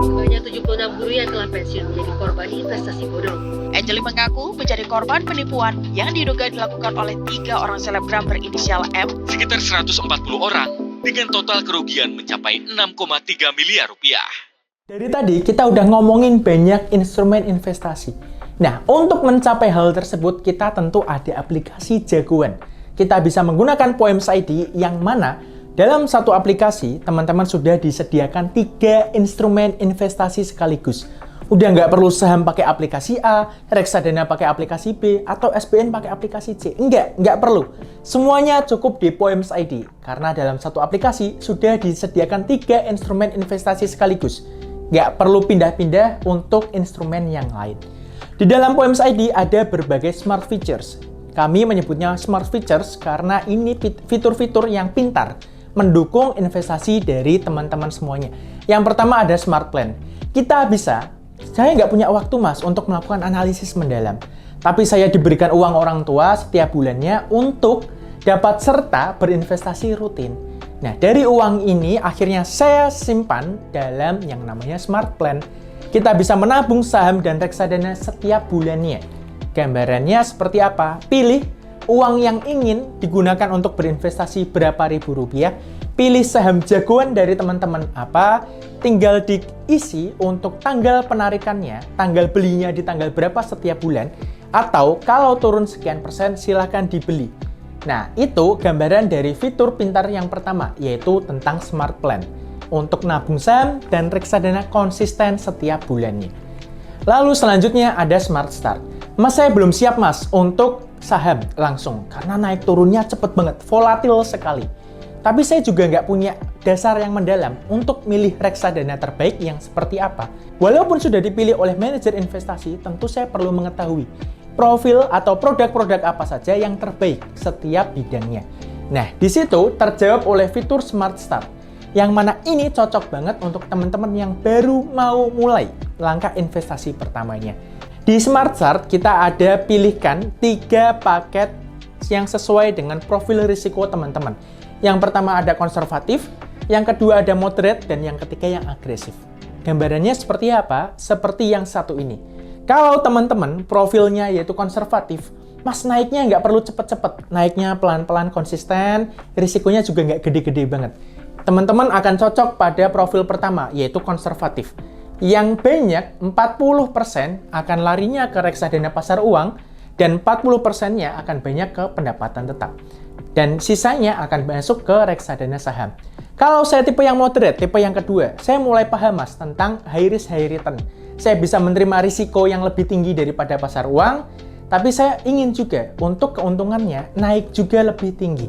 Sebanyak 76 guru yang telah pensiun menjadi korban investasi bodong. Angeli mengaku menjadi korban penipuan yang diduga dilakukan oleh 3 orang selebgram berinisial M. Sekitar 140 orang dengan total kerugian mencapai 6,3 miliar rupiah. Dari tadi kita udah ngomongin banyak instrumen investasi. Nah, untuk mencapai hal tersebut kita tentu ada aplikasi jagoan. Kita bisa menggunakan Poems ID yang mana dalam satu aplikasi teman-teman sudah disediakan 3 instrumen investasi sekaligus. Udah nggak perlu saham pakai aplikasi A, reksadana pakai aplikasi B, atau SBN pakai aplikasi C. Nggak perlu. Semuanya cukup di Poems ID. Karena dalam satu aplikasi sudah disediakan 3 instrumen investasi sekaligus. Nggak perlu pindah-pindah untuk instrumen yang lain. Di dalam Poems ID ada berbagai smart features. Kami menyebutnya smart features karena ini fitur-fitur yang pintar mendukung investasi dari teman-teman semuanya. Yang pertama ada smart plan. Saya nggak punya waktu mas untuk melakukan analisis mendalam. Tapi saya diberikan uang orang tua setiap bulannya untuk dapat serta berinvestasi rutin. Nah, dari uang ini akhirnya saya simpan dalam yang namanya smart plan. Kita bisa menabung saham dan reksadana setiap bulannya. Gambarannya seperti apa? Pilih uang yang ingin digunakan untuk berinvestasi berapa ribu rupiah. Pilih saham jagoan dari teman-teman apa, tinggal diisi untuk tanggal penarikannya, tanggal belinya di tanggal berapa setiap bulan, atau kalau turun sekian persen silahkan dibeli. Nah, itu gambaran dari fitur pintar yang pertama, yaitu tentang smart plan. Untuk nabung saham dan reksadana konsisten setiap bulannya. Lalu selanjutnya ada smart start. Mas, saya belum siap mas untuk saham langsung, karena naik turunnya cepet banget, volatil sekali. Tapi saya juga nggak punya dasar yang mendalam untuk milih reksadana terbaik yang seperti apa. Walaupun sudah dipilih oleh manajer investasi, tentu saya perlu mengetahui profil atau produk-produk apa saja yang terbaik setiap bidangnya. Nah, di situ terjawab oleh fitur Smart Start, yang mana ini cocok banget untuk teman-teman yang baru mau mulai langkah investasi pertamanya. Di Smart Start, kita ada pilihkan 3 paket yang sesuai dengan profil risiko teman-teman. Yang pertama ada konservatif, yang kedua ada moderate, dan yang ketiga yang agresif. Gambarannya seperti apa? Seperti yang satu ini. Kalau teman-teman profilnya yaitu konservatif, mas naiknya nggak perlu cepet-cepet. Naiknya pelan-pelan konsisten, risikonya juga nggak gede-gede banget. Teman-teman akan cocok pada profil pertama, yaitu konservatif. Yang banyak 40% akan larinya ke reksadana pasar uang, dan 40%-nya akan banyak ke pendapatan tetap. Dan sisanya akan masuk ke reksadana saham. Kalau saya tipe yang moderate, tipe yang kedua, saya mulai paham mas tentang high risk high return. Saya bisa menerima risiko yang lebih tinggi daripada pasar uang, tapi saya ingin juga untuk keuntungannya naik juga lebih tinggi.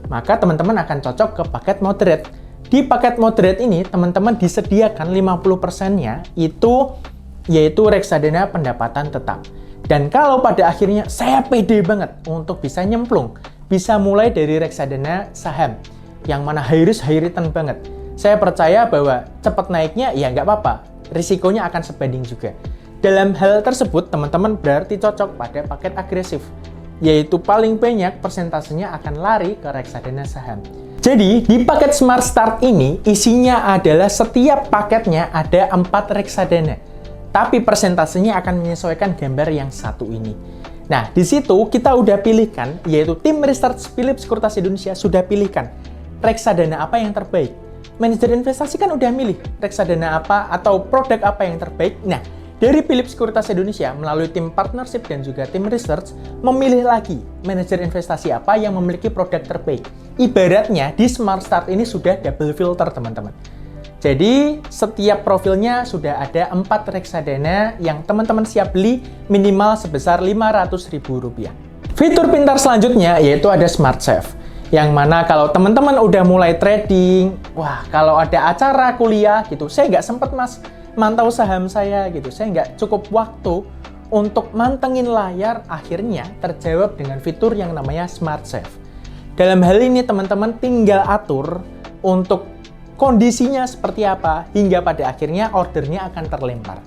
Maka teman-teman akan cocok ke paket moderate. Di paket moderate ini, teman-teman disediakan 50%-nya itu yaitu reksadana pendapatan tetap. Dan kalau pada akhirnya saya pede banget untuk bisa nyemplung, bisa mulai dari reksadana saham, yang mana high risk high return banget. Saya percaya bahwa cepat naiknya ya nggak apa-apa, risikonya akan sebanding juga. Dalam hal tersebut, teman-teman berarti cocok pada paket agresif, yaitu paling banyak persentasenya akan lari ke reksadana saham. Jadi, di paket Smart Start ini, isinya adalah setiap paketnya ada 4 reksadana. Tapi persentasenya akan menyesuaikan gambar yang satu ini. Nah, di situ kita udah pilihkan, yaitu tim research Philips Sekuritas Indonesia sudah pilihkan reksadana apa yang terbaik. Manajer investasi kan udah milih reksadana apa atau produk apa yang terbaik. Nah, dari Philips Sekuritas Indonesia melalui tim partnership dan juga tim research memilih lagi manajer investasi apa yang memiliki produk terbaik. Ibaratnya di Smart Start ini sudah double filter teman-teman. Jadi setiap profilnya sudah ada 4 reksadana yang teman-teman siap beli minimal sebesar Rp500.000. Fitur pintar selanjutnya yaitu ada Smart Save. Yang mana kalau teman-teman udah mulai trading, wah kalau ada acara kuliah gitu, saya nggak sempet mas mantau saham saya gitu, saya nggak cukup waktu untuk mantengin layar, akhirnya terjawab dengan fitur yang namanya Smart Save. Dalam hal ini teman-teman tinggal atur untuk kondisinya seperti apa, hingga pada akhirnya ordernya akan terlempar.